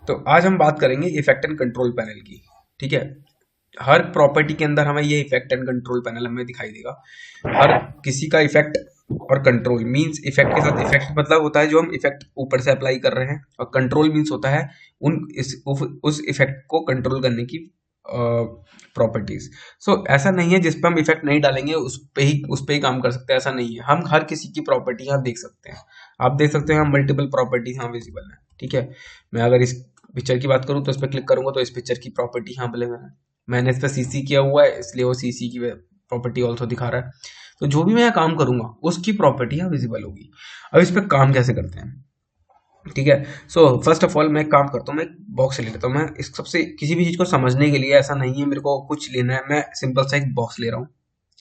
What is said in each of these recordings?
तो आज हम बात करेंगे इफेक्ट एंड कंट्रोल पैनल की। ठीक है, हर प्रॉपर्टी के अंदर हमें ये इफेक्ट एंड कंट्रोल पैनल हमें दिखाई देगा। हर किसी का इफेक्ट और कंट्रोल मींस इफेक्ट के साथ इफेक्ट मतलब होता है जो हम इफेक्ट ऊपर से अप्लाई कर रहे हैं, और कंट्रोल मींस होता है उस इफेक्ट को कंट्रोल करने की प्रॉपर्टीज। सो ऐसा नहीं है जिस पे हम इफेक्ट नहीं डालेंगे उस पे ही काम कर सकते हैं, ऐसा नहीं है। हम हर किसी की प्रॉपर्टी यहाँ देख सकते हैं। आप देख सकते हैं मल्टीपल प्रॉपर्टीज यहाँ विजिबल है। ठीक है, मैं अगर इस पिक्चर की बात करूँ तो इस पर क्लिक करूंगा तो इस पिक्चर की प्रॉपर्टी यहाँ अवेलेबल है। मैंने इस पर सीसी किया हुआ है इसलिए वो सीसी की प्रॉपर्टी ऑल्सो दिखा रहा है। तो जो भी मैं यहाँ काम करूंगा उसकी प्रॉपर्टी यहाँ विजिबल होगी। अब इस पर काम कैसे करते हैं, ठीक है। सो फर्स्ट ऑफ ऑल मैं एक काम करता हूँ, मैं एक बॉक्स ले लेता हूँ। मैं इस सबसे किसी भी चीज को समझने के लिए ऐसा नहीं है मेरे को कुछ लेना है, मैं सिंपल सा एक बॉक्स ले रहा हूँ।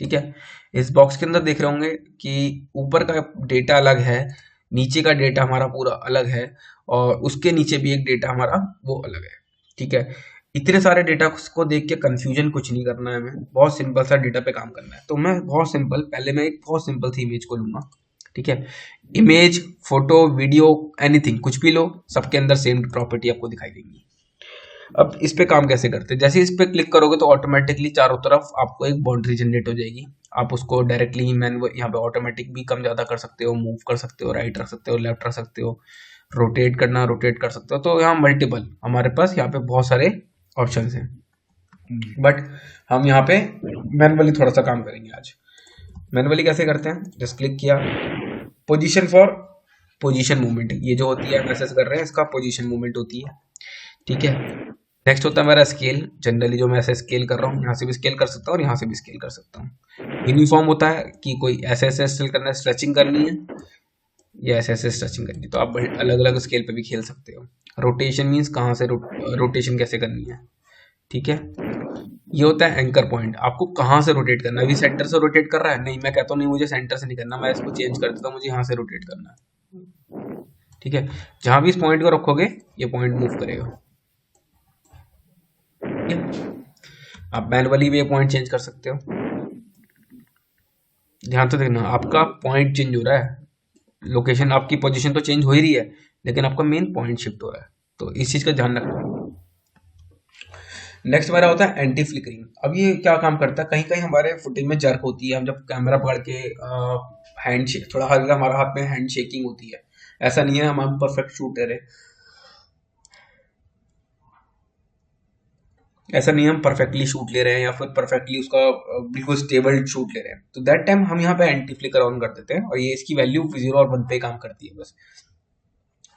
ठीक है, इस बॉक्स के अंदर देख रहे होंगे कि ऊपर का डेटा अलग है, नीचे का डेटा हमारा पूरा अलग है, और उसके नीचे भी एक डेटा हमारा वो अलग है। ठीक है, इतने सारे डेटा को देख के कंफ्यूजन कुछ नहीं करना है, हमें बहुत सिंपल सा डेटा पे काम करना है। तो मैं बहुत सिंपल पहले मैं एक बहुत सिंपल सी इमेज को लूंगा। ठीक है, इमेज, फोटो, वीडियो, एनीथिंग कुछ भी लो, सबके अंदर सेम प्रॉपर्टी आपको दिखाई देंगी। अब इस पे काम कैसे करते हैं, जैसे इस पे क्लिक करोगे तो ऑटोमेटिकली चारों तरफ आपको एक बाउंड्री जनरेट हो जाएगी। आप उसको डायरेक्टली मैन यहाँ पे ऑटोमेटिक भी कम ज्यादा कर सकते हो, मूव कर सकते हो, राइट रख सकते हो, लेफ्ट रख सकते हो, रोटेट करना रोटेट कर सकते हो। तो यहाँ मल्टीपल हमारे पास यहाँ पे बहुत सारे ऑप्शन हैं, बट हम यहाँ पे मैनुअली थोड़ा सा काम करेंगे आज। मैनुअली कैसे करते हैं, जस्ट क्लिक किया, पोजीशन फॉर पोजीशन मूवमेंट, ये जो होती है हम एसेस कर रहे हैं इसका पोजीशन मूवमेंट होती है। ठीक है, नेक्स्ट होता है मेरा स्केल। जनरली जो मैं ऐसे स्केल कर रहा हूँ, यहाँ से भी स्केल कर सकता हूँ और यहाँ से भी स्केल कर सकता हूँ। यूनिफॉर्म होता है कि कोई ऐसे ऐसे स्केल करना है, स्ट्रेचिंग करनी है या ऐसे ऐसे स्ट्रेचिंग करनी है, तो आप अलग अलग स्केल पे भी खेल सकते हो। रोटेशन मीन्स कहाँ से रोटेशन कैसे करनी है। ठीक है, ये होता है एंकर पॉइंट, आपको कहाँ से रोटेट करना है। अभी सेंटर से रोटेट कर रहा है, नहीं मैं कहता हूँ नहीं मुझे सेंटर से नहीं करना, मैं इसको चेंज कर देता हूँ, मुझे यहाँ से रोटेट करना है। ठीक है, जहां भी इस पॉइंट को रखोगे ये पॉइंट मूव करेगा। ठीक है, आप मैनुअली भी ये पॉइंट चेंज कर सकते हो। ध्यान से देखना, आपका पॉइंट चेंज हो रहा है, लोकेशन आपकी पोजीशन तो चेंज हो ही रही है, लेकिन आपका मेन पॉइंट शिफ्ट हो रहा है, तो इस चीज का ध्यान रखना। नेक्स्ट हमारा होता है एंटी फ्लिकरिंग। अब ये क्या काम करता है, कहीं कहीं हमारे फुटेज में जर्क होती है, हम जब कैमरा पकड़ के हैंड शेक थोड़ा हल्का हमारा हाथ में हैंड शेकिंग होती है, ऐसा नहीं है हम परफेक्ट शूट कर रहे, ऐसा नहीं हम परफेक्टली शूट ले रहे हैं या फिर परफेक्टली उसका बिल्कुल स्टेबल शूट ले रहे हैं, तो दैट टाइम हम यहाँ पे एंटी फ्लिकर ऑन कर देते हैं, और ये इसकी वैल्यू 0 और 1 पे काम करती है बस।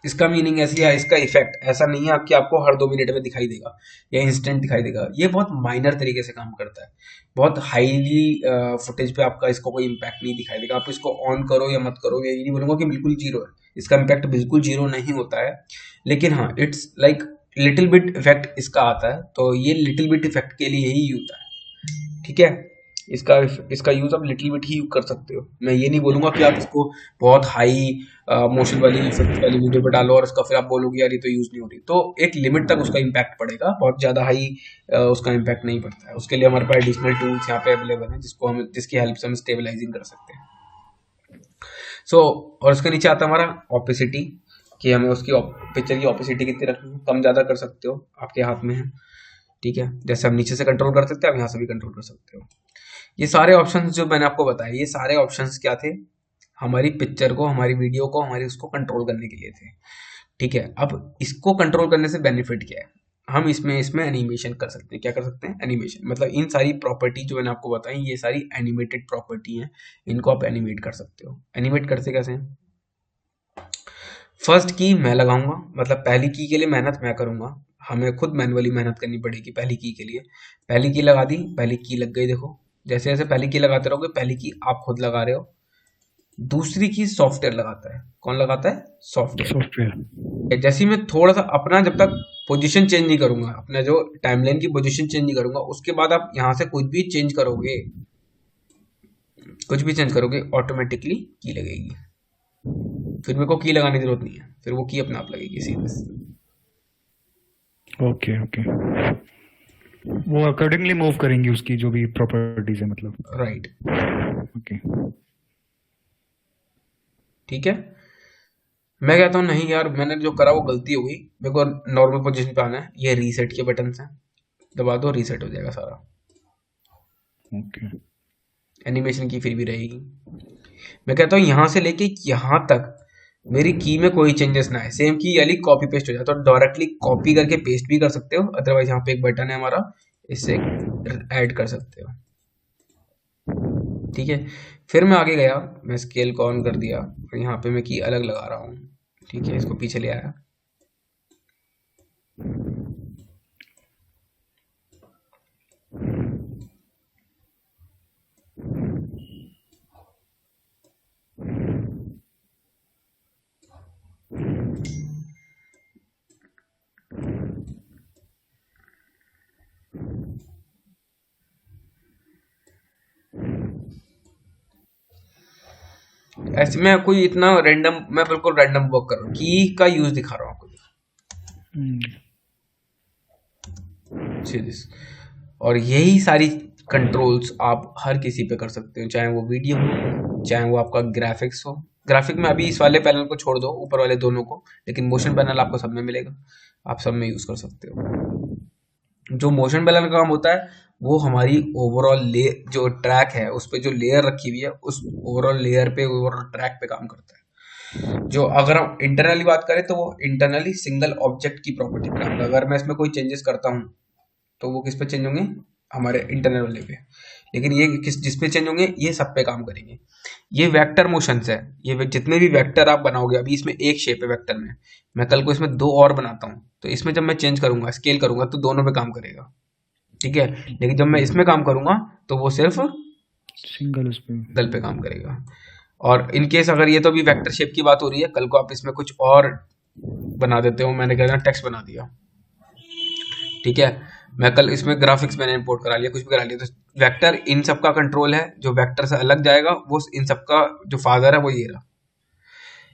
इसका मीनिंग ऐसी है, इसका इफेक्ट ऐसा नहीं है कि आपको हर 2 मिनट में दिखाई देगा या इंस्टेंट दिखाई देगा, ये बहुत माइनर तरीके से काम करता है। बहुत हाईली फुटेज पे आपका इसको कोई इम्पैक्ट नहीं दिखाई देगा। आप इसको ऑन करो या मत करो, ये नहीं बोलूंगा कि बिल्कुल जीरो है, इसका इम्पैक्ट बिल्कुल जीरो नहीं होता है, लेकिन हाँ it's like little bit effect इसका आता है, तो ये लिटिल बिट इफेक्ट के लिए ही होता है। ठीक है, इसका इसका यूज आप लिटिल बिट ही कर सकते हो। मैं ये नहीं बोलूंगा कि आप इसको बहुत हाई मोशन वाली इफेक्ट वाली वीडियो पे डालो और उसका फिर आप बोलोगे यार ये तो यूज नहीं हो रही, तो एक लिमिट तक उसका इम्पैक्ट पड़ेगा, बहुत ज्यादा हाई उसका इम्पैक्ट नहीं पड़ता है। उसके लिए हमारे पास एडिशनल टूल्स यहाँ पे अवेलेबल हैं जिसकी हेल्प से हम स्टेबलाइजिंग कर सकते हैं। और उसके नीचे आता है हमारा ऑपेसिटी, कि हमें उसकी पिक्चर की ऑपेसिटी कितनी रखनी है, कम ज्यादा कर सकते हो, आपके हाथ में है। ठीक है, जैसे हम नीचे से कंट्रोल कर सकते हैं, आप यहाँ से भी कंट्रोल कर सकते हो। ये सारे ऑप्शंस जो मैंने आपको बताए, ये सारे ऑप्शंस क्या थे, हमारी पिक्चर को, हमारी वीडियो को, हमारी उसको कंट्रोल करने के लिए थे। ठीक है, अब इसको कंट्रोल करने से बेनिफिट क्या है, हम इसमें एनिमेशन कर सकते हैं। क्या कर सकते हैं, एनिमेशन, मतलब इन सारी प्रॉपर्टी जो मैंने आपको बताई ये सारी एनिमेटेड प्रॉपर्टी हैं, इनको आप एनिमेट कर सकते हो। एनिमेट करते कैसे हैं, फर्स्ट की मैं लगाऊंगा, मतलब पहली की के लिए मेहनत मैं करूंगा, हमें खुद मैनुअली मेहनत करनी पड़ेगी पहली की के लिए। पहली की लगा दी, पहली की लग गई, देखो जैसे जैसे पहली की लगाते रहोगे, पहली की आप खुद लगा रहे हो। दूसरी की सॉफ्टवेयर लगाता है, कौन लगाता है, सॉफ्टवेयर। जैसे ही मैं थोड़ा सा अपना जब तक पोजीशन चेंज नहीं करूंगा, अपना जो टाइमलाइन की पोजीशन चेंज नहीं करूंगा, उसके बाद आप यहाँ से कुछ भी चेंज करोगे, ऑटोमेटिकली की लगेगी, फिर मेरे को की लगाने की जरूरत नहीं है, फिर वो की अपने आप लगेगी सीधे। ओके ओके, वो अकॉर्डिंगली मूव करेंगी उसकी जो भी प्रॉपर्टीज है, मतलब मैं कहता हूँ नहीं यार, मैंने जो करा वो गलती हो गई, मेरे को नॉर्मल पोजीशन पे आना है, ये रीसेट के बटन हैं, दबा दो, रीसेट हो जाएगा सारा। ओके। एनिमेशन की फिर भी रहेगी। मैं कहता हूँ यहाँ से लेके यहाँ तक मेरी की में कोई चेंजेस ना है, सेम की यानी कॉपी पेस्ट हो जाए, तो डायरेक्टली कॉपी करके पेस्ट भी कर सकते हो, अदरवाइज यहाँ पे एक बटन है हमारा, इससे ऐड कर सकते हो। ठीक है, फिर मैं आगे गया, मैं स्केल को ऑन कर दिया और यहाँ पे मैं की अलग लगा रहा हूँ। ठीक है, इसको पीछे ले आया। ऐसे मैं कोई इतना रैंडम, मैं बिल्कुल रैंडम वर्क कर रहा हूँ, की का यूज दिखा रहा हूँ आपको। सीरीज, और यही सारी कंट्रोल्स आप हर किसी पे कर सकते हो, चाहे वो वीडियो हो, चाहे वो आपका ग्राफिक्स हो। ग्राफिक में अभी इस वाले पैनल को छोड़ दो, ऊपर वाले दोनों को, लेकिन मोशन पैनल आपको सब में मिलेगा, आप सब में यूज कर सकते हो। जो मोशन पैनल का काम होता है वो हमारी ओवरऑल ले जो ट्रैक है उस पे जो लेयर रखी हुई है, उस ओवरऑल लेयर पे, ओवरऑल ट्रैक पे काम करता है। जो अगर हम इंटरनली बात करें तो वो इंटरनली सिंगल ऑब्जेक्ट की प्रॉपर्टी पे काम करता है। अगर मैं इसमें कोई चेंजेस करता हूँ तो वो किस पे चेंज होंगे, हमारे इंटरनल वाले पे। लेकिन ये किस जिस पे चेंज होंगे, ये सब पे काम करेंगे। ये वेक्टर मोशंस है, ये जितने भी वेक्टर आप बनाओगे, अभी इसमें एक शेप है वेक्टर में, मैं कल को इसमें दो और बनाता हूँ, तो इसमें जब मैं चेंज करूंगा, स्केल करूंगा, तो दोनों पे काम करेगा। ठीक है, लेकिन जब मैं इसमें काम करूंगा तो वो सिर्फ सिंगल उस पे। दल पे काम करेगा। और इन केस अगर ये तो भी वेक्टर शेप की बात हो रही है, कल को आप इसमें कुछ और बना देते हो, मैंने कहना टेक्स्ट बना दिया, ठीक है, मैं कल इसमें ग्राफिक्स मैंने इंपोर्ट करा लिया, कुछ भी करा लिया, तो वेक्टर इन सब का कंट्रोल है, जो वेक्टर से अलग जाएगा वो इन सब का जो फादर है वो ये रहा।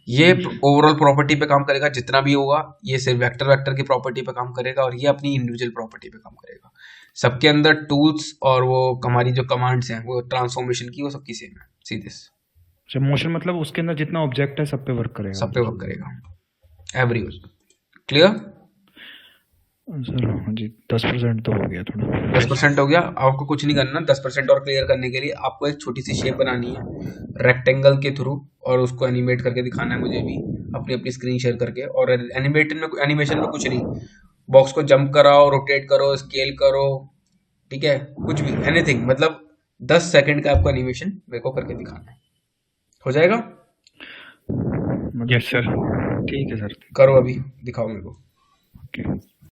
ये ओवरऑल प्रॉपर्टी पे काम करेगा, जितना भी होगा ये सिर्फ वेक्टर वेक्टर की प्रॉपर्टी पे काम करेगा, और ये अपनी इंडिविजुअल प्रॉपर्टी पे काम करेगा। सबके अंदर टूल्स और वो हमारी जो कमांड्स हैं, वो ट्रांसफॉर्मेशन की, वो सबकी सेम है, सीधे अच्छा, मोशन मतलब उसके अंदर जितना ऑब्जेक्ट है सब पे वर्क करेगा। सब पे वर्क करेगा। एवरी क्लियर सर हाँ जी, 10% तो हो गया थोड़ा। 10% हो गया, आपको कुछ नहीं करना। 10% और क्लियर करने के लिए आपको एक छोटी सी शेप बनानी है रेक्टेंगल के थ्रू, और उसको एनिमेट करके दिखाना है मुझे भी, अपनी अपनी स्क्रीन शेयर करके। और एनिमेशन में कुछ नहीं, बॉक्स को जंप कराओ, रोटेट करो, स्केल करो, ठीक है, कुछ भी, एनीथिंग, मतलब 10 सेकंड का आपको एनिमेशन मेरे को करके दिखाना है, हो जाएगा। यस सर, ठीक है सर। करो अभी, दिखाओ मेरे को। ओके।